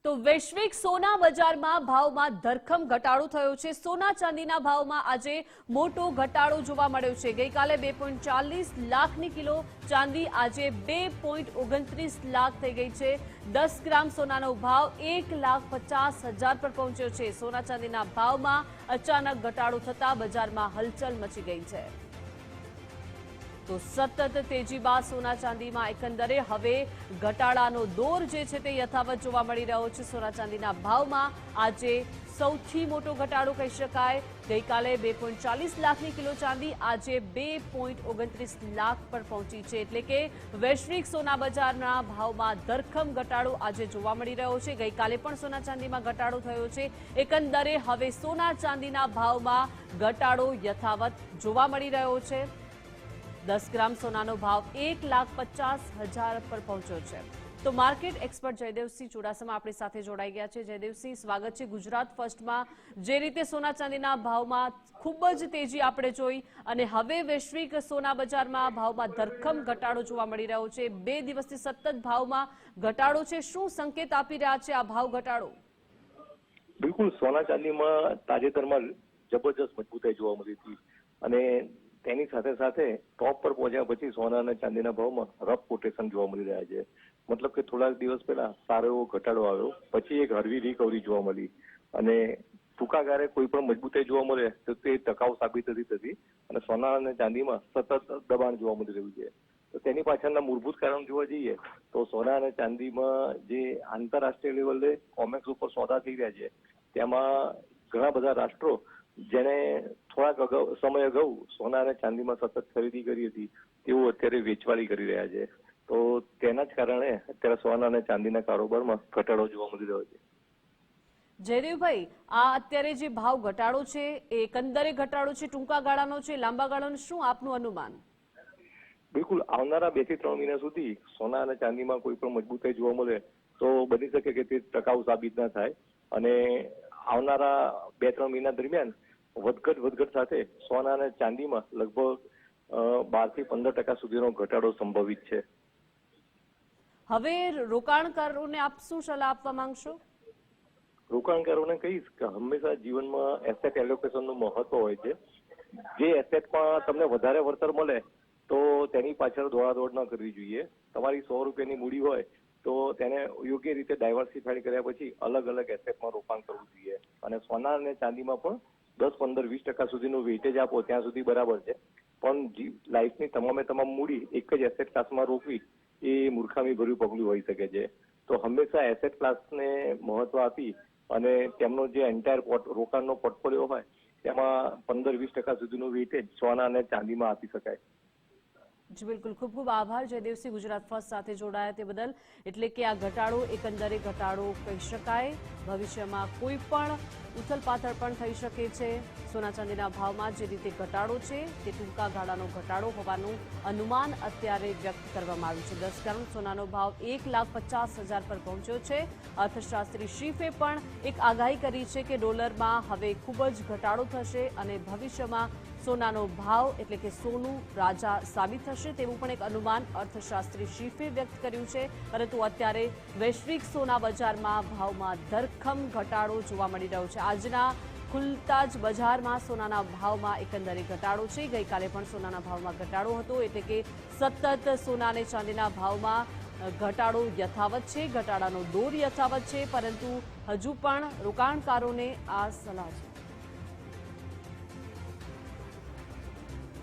તો વૈશ્વિક સોના બજારમાં ભાવમાં ધરખમ ઘટાડો થયો છે। સોના ચાંદીના ભાવમાં આજે મોટો ઘટાડો જોવા મળ્યો છે। ગઈકાલે 2.40 લાખની કિલો ચાંદી આજે 2.29 લાખ થઈ ગઈ છે। 10 ગ્રામ સોનાનો ભાવ 1,50,000 પર પહોંચ્યો છે। સોના ચાંદીના ભાવમાં અચાનક ઘટાડો થતા બજારમાં હલચલ મચી ગઈ છે। તો સતત તેજી બાદ સોના ચાંદીમાં એકંદરે હવે ઘટાડાનો દોર જે છે તે યથાવત જોવા મળી રહ્યો છે। સોના ચાંદીના ભાવમાં આજે સૌથી મોટો ઘટાડો કહી શકાય। ગઈકાલે 2.40 લાખની કિલો ચાંદી આજે 2.29 લાખ પર પહોંચી છે। એટલે કે વૈશ્વિક સોના બજારના ભાવમાં ધરખમ ઘટાડો આજે જોવા મળી રહ્યો છે। ગઈકાલે પણ સોના ચાંદીમાં ઘટાડો થયો છે। એકંદરે હવે સોના ચાંદીના ભાવમાં ઘટાડો યથાવત જોવા મળી રહ્યો છે। 10 ગ્રામ સોનાનો ભાવ 1,50,000 પર પહોંચ્યો છે। તો માર્કેટ એક્સપર્ટ જયદેવસિંહ ચુડાસમા આપણી સાથે જોડાઈ ગયા છે। જયદેવસિંહ, સ્વાગત છે ગુજરાત ફર્સ્ટમાં। જે રીતે સોના ચાંદીના ભાવમાં ખૂબ જ તેજી આપણે જોઈ અને હવે વૈશ્વિક સોના બજારમાં ભાવમાં ધરખમ ઘટાડો જોવા મળી રહ્યો છે। 2 દિવસથી સતત ભાવમાં ઘટાડો છે। શું સંકેત આપી રહ્યા છે આ ભાવ ઘટાડો? બિલકુલ, સોના ચાંદીમાં તાજેતરમાં જબરજસ્ત મજબૂતાઈ જોવા મળી હતી અને તેની સાથે સાથે ટોપ પર પહોંચ્યા પછી સોના અને ચાંદીના ભાવમાં રફ કોટેશન જોવા મળી રહ્યા છે। મતલબ કે થોડાક દિવસ પહેલા સારો એવો ઘટાડો આવ્યો, પછી એક હળવી રિકવરી જોવા મળી અને ટૂંકા ગાળે કોઈ પણ મજબૂતાઈ જોવા મળે તો તે ટકાઉ સાબિત નથી થતી અને સોના અને ચાંદીમાં સતત દબાણ જોવા મળી રહ્યું છે। તો તેની પાછળના મૂળભૂત કારણ જોવા જઈએ તો સોના અને ચાંદીમાં જે આંતરરાષ્ટ્રીય લેવલે કોમેક્સ ઉપર સોદા થઈ રહ્યા છે તેમાં ઘણા બધા રાષ્ટ્રો જેને થોડાક સમય અગાઉ સોના અને ચાંદીમાં સતત ખરીદી કરી હતી તેઓ અત્યારે વેચવાલી કરી રહ્યા છે। તો તેના જ કારણે અત્યારે સોના અને ચાંદીના કારોબારમાં ઘટાડો જોવા મળી રહ્યો છે। જયદેવભાઈ, આ અત્યારે જે ભાવ ઘટાડો છે એ એકંદરે ઘટાડો છે, ટૂંકા ગાળાનો છે, લાંબા ગાળાનું, શું આપનું અનુમાન? બિલકુલ, આવનારા 2 થી 3 મહિના સુધી સોના અને ચાંદીમાં કોઈ પણ મજબૂતાઈ જોવા મળે તો બની શકે કે તે ટકાઉ સાબિત ના થાય અને આવનારા 2-3 મહિના દરમિયાન વધઘટ સાથે સોના અને ચાંદીમાં લગભગ 12 થી 15% સુધીનો ઘટાડો સંભવિત છે। હવે રોકાણકારોને આપ શું સલાહ આપવા માંગશો? રોકાણકારોને કહીશ કે હંમેશા જીવનમાં એસેટ એલોકેશનનું મહત્વ હોય છે। જે એસેટમાં તમને વધારે વળતર મળે તો તેની પાછળ દોડાદોડ ન કરવી જોઈએ। તમારી 100 રૂપિયાની મૂડી હોય તો તેને યોગ્ય રીતે ડાયવર્સિફાઈડ કર્યા પછી અલગ અલગ એસેટમાં રોકાણ કરવું જોઈએ અને સોના અને ચાંદીમાં પણ 10-15-20% સુધીનું વેઇટેજ આપો ત્યાં સુધી બરાબર છે, પણ લાઈફની તમામ મૂડી એક જ એસેટ ક્લાસમાં રોકવી એ મૂર્ખામી ભર્યું પગલું હોઈ શકે છે। તો હંમેશા એસેટ ક્લાસને મહત્વ આપી અને તેમનો જે એન્ટાયર રોકાણનો પોર્ટફોલિયો હોય તેમાં 15-20% સુધીનું વેઇટેજ સોના અને ચાંદીમાં આપી શકાય। જી બિલકુલ, ખૂબ ખૂબ આભાર જયદેવસિંહ ગુજરાત ફર્સ્ટ સાથે જોડાયા તે બદલ। એટલે કે આ ઘટાડો એકંદરે ઘટાડો કહી શકાય। ભવિષ્યમાં કોઈ પણ ઉથલપાથલ પણ થઈ શકે છે। સોના ચાંદીના ભાવમાં જે રીતે ઘટાડો છે તે ટૂંકા ગાળાનો ઘટાડો હોવાનું અનુમાન અત્યારે વ્યક્ત કરવામાં આવ્યું છે। 10 ગ્રામ સોનાનો ભાવ 1,50,000 પર પહોંચ્યો છે। અર્થશાસ્ત્રી શીફે પણ એક આગાહી કરી છે કે ડોલરમાં હવે ખૂબ જ ઘટાડો થશે અને ભવિષ્યમાં સોનાનો ભાવ એટલે કે સોનું રાજા સાબિત થશે તેવું પણ એક અનુમાન અર્થશાસ્ત્રી શીફે વ્યક્ત કર્યું છે। પરંતુ અત્યારે વૈશ્વિક સોના બજારમાં ભાવમાં ધરખમ ઘટાડો જોવા મળી રહ્યો છે। આજના ખુલતા જ બજારમાં સોનાના ભાવમાં એકંદરે ઘટાડો છે। ગઈકાલે પણ સોનાના ભાવમાં ઘટાડો હતો, એટલે કે સતત સોના અને ચાંદીના ભાવમાં ઘટાડો યથાવત છે, ઘટાડાનો દોર યથાવત છે, પરંતુ હજુ પણ રોકાણકારોને આ સલાહ છે।